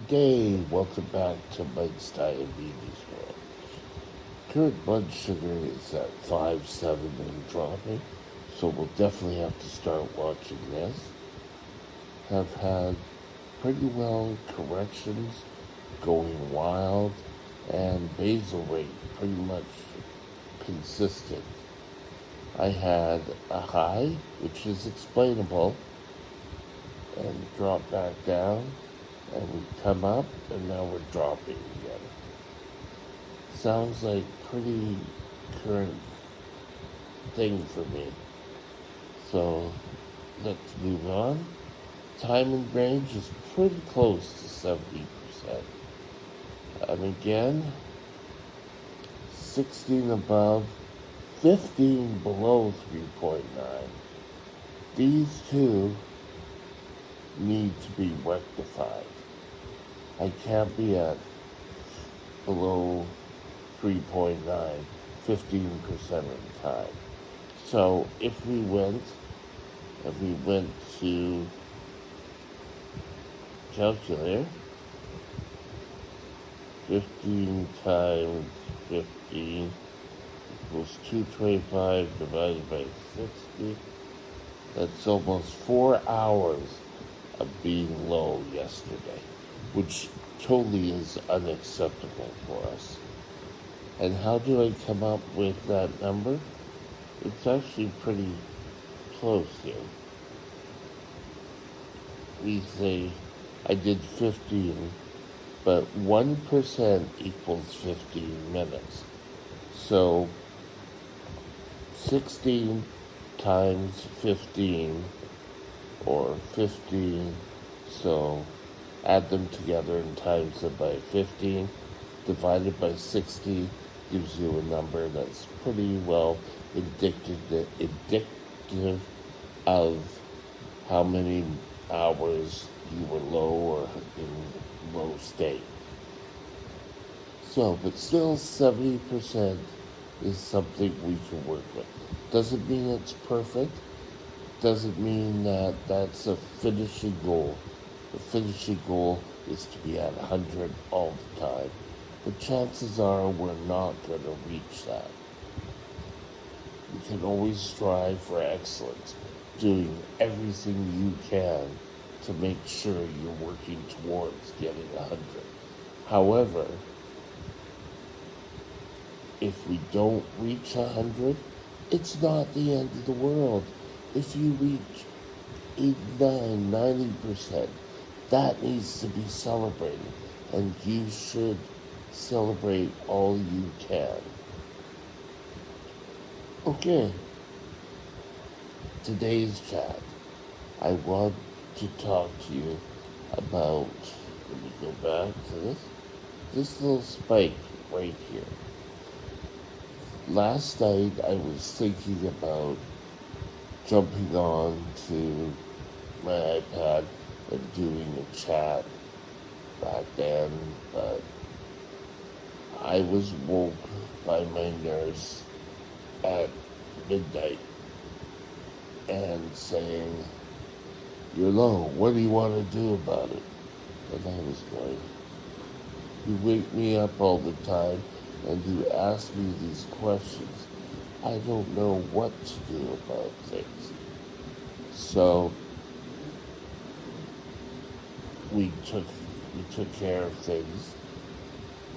Good day. Welcome back to Mike's Diabetes World. Current blood sugar is at 5.7 and dropping, so we'll definitely have to start watching this. Have had pretty well corrections, going wild, and basal rate pretty much consistent. I had a high, which is explainable, and dropped back down, and we come up, and now we're dropping again. Sounds like pretty current thing for me. So let's move on. Time in range is pretty close to 70%. And again, 16 above, 15 below 3.9. These two need to be rectified. I can't be at below 3.9 15% of the time. So if we went to calculator, 15 times 15 equals 225 divided by 60. That's almost 4 hours of being low yesterday, which totally is unacceptable for us. And how do I come up with that number? It's actually pretty close here. We say I did 15, but 1% equals 15 minutes. So 16 times 15, or 15, so add them together and times them by 15, divided by 60 gives you a number that's pretty well indicative of how many hours you were low or in low state. So, but still 70% is something we can work with. Doesn't mean it's perfect. Doesn't mean that that's a finishing goal. The finishing goal is to be at 100 all the time. But chances are we're not going to reach that. You can always strive for excellence, doing everything you can to make sure you're working towards getting 100. However, if we don't reach 100, it's not the end of the world. If you reach 89, 90%, that needs to be celebrated, and you should celebrate all you can. Okay, today's chat, I want to talk to you about, let me go back to this little spike right here. Last night I was thinking about jumping on to my iPad and doing a chat back then, but I was woke by my nurse at midnight and saying, "You're low, what do you want to do about it?" And I was going, "You wake me up all the time and you ask me these questions. I don't know what to do about things." So we took care of things,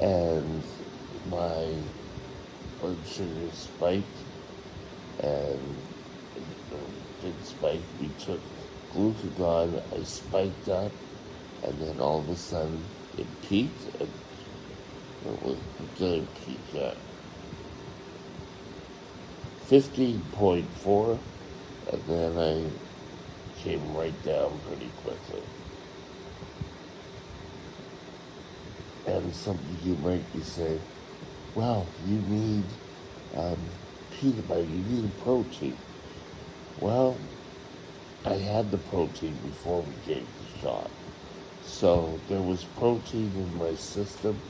and my blood sugar spiked, and it did spike. We took glucagon, I spiked up, and then all of a sudden it peaked, and it didn't peak at 15.4, and then I came right down pretty quickly. And something you might be saying, well, you need peanut butter, you need a protein. Well, I had the protein before we gave the shot. So there was protein in my system.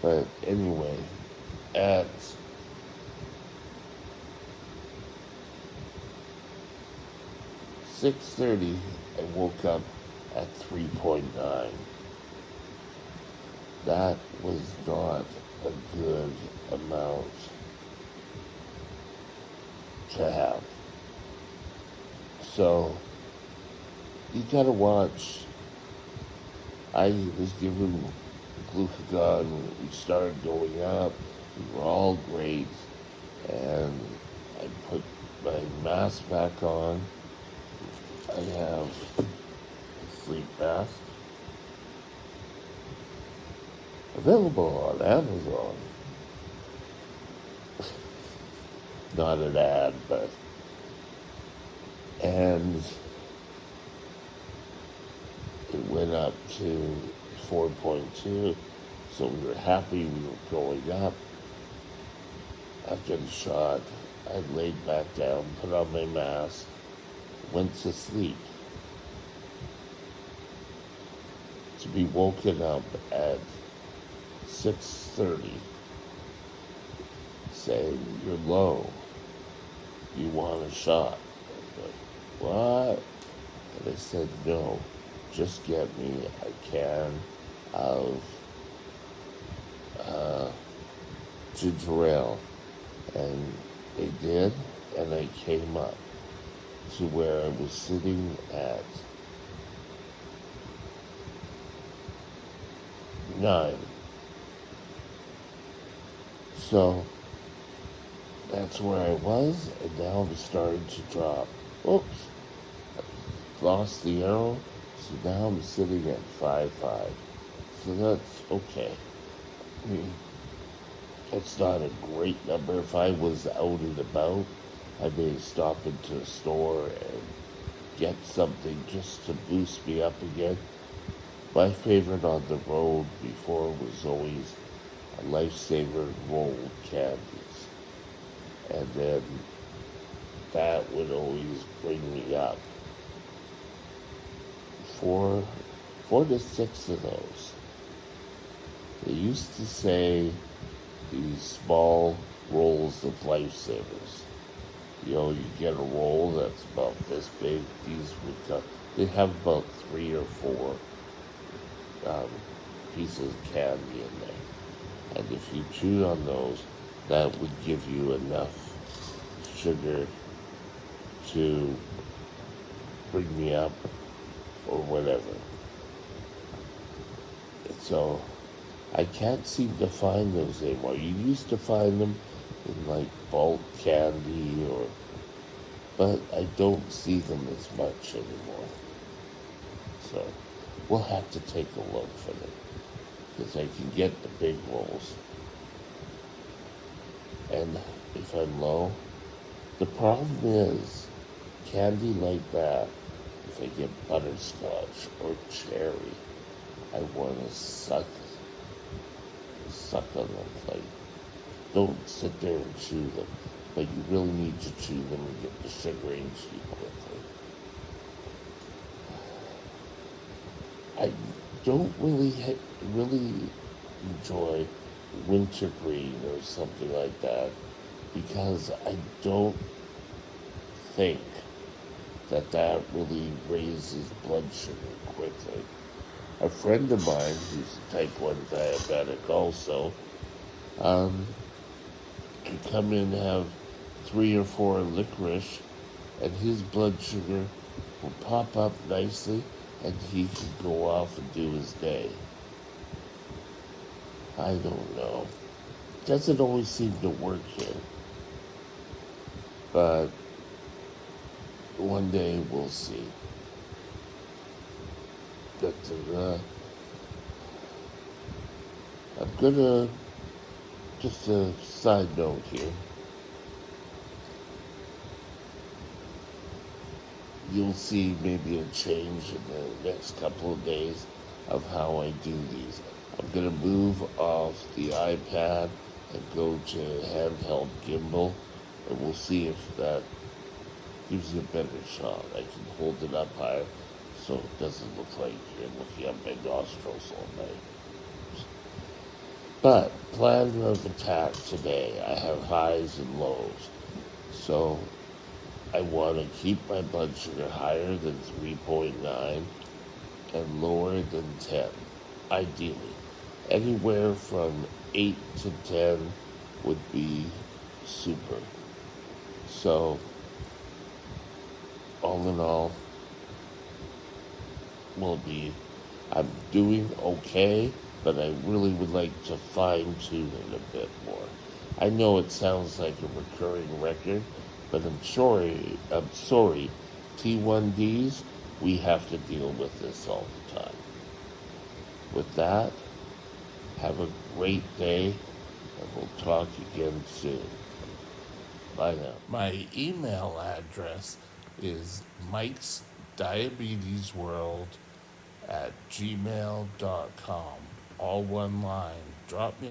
But anyway, at 6:30, I woke up at 3.9. that was not a good amount to have. So you gotta watch. I was given glucagon when we started going up. We were all great, and I put my mask back on. I have a sleep mask available on Amazon. Not an ad, but and it went up to 4.2, so we were happy we were going up. After the shot, I laid back down, put on my mask, went to sleep, to be woken up at 6:30 saying, "You're low, you want a shot?" I'm like, "What?" And I said, "No, just get me a can of ginger ale." And they did, and I came up to where I was sitting at 9. So that's where I was, and now I'm starting to drop. Oops, lost the arrow, so now I'm sitting at 5.5. So that's okay. I mean, it's not a great number. If I was out and about, I may stop into a store and get something just to boost me up again. My favorite on the road before was always a Lifesaver rolled candies. And then that would always bring me up. Four, 4 to 6 of those. They used to say these small rolls of Lifesavers. You know, you get a roll that's about this big. These would come. They have about 3 or 4 um, pieces of candy in there. And if you chewed on those, that would give you enough sugar to bring me up or whatever. So I can't seem to find those anymore. You used to find them in like bulk candy but I don't see them as much anymore. So we'll have to take a look for them because I can get the big rolls. And if I'm low, the problem is candy like that. If I get butterscotch or cherry, I want to suck on them. Like, don't sit there and chew them, but you really need to chew them and get the sugar into you quickly. I don't really enjoy wintergreen or something like that because I don't think that really raises blood sugar quickly. A friend of mine who's a type 1 diabetic also um, could come in and have 3 or 4 licorice and his blood sugar will pop up nicely and he can go off and do his day. I don't know. Doesn't always seem to work here. But one day we'll see. But I'm gonna, just a side note here. You'll see maybe a change in the next couple of days of how I do these. I'm going to move off the iPad and go to handheld gimbal, and we'll see if that gives you a better shot. I can hold it up higher so it doesn't look like you're looking at my nostrils all night. But plan of attack today. I have highs and lows. So I want to keep my blood sugar higher than 3.9 and lower than 10, ideally. Anywhere from 8 to 10 would be super. So, all in all, will be, I'm doing okay, but I really would like to fine tune it a bit more. I know it sounds like a recurring record, but I'm sorry, T1Ds, we have to deal with this all the time. With that, have a great day, and we'll talk again soon. Bye now. My email address is Mike's Diabetes World at gmail.com. All one line. Drop me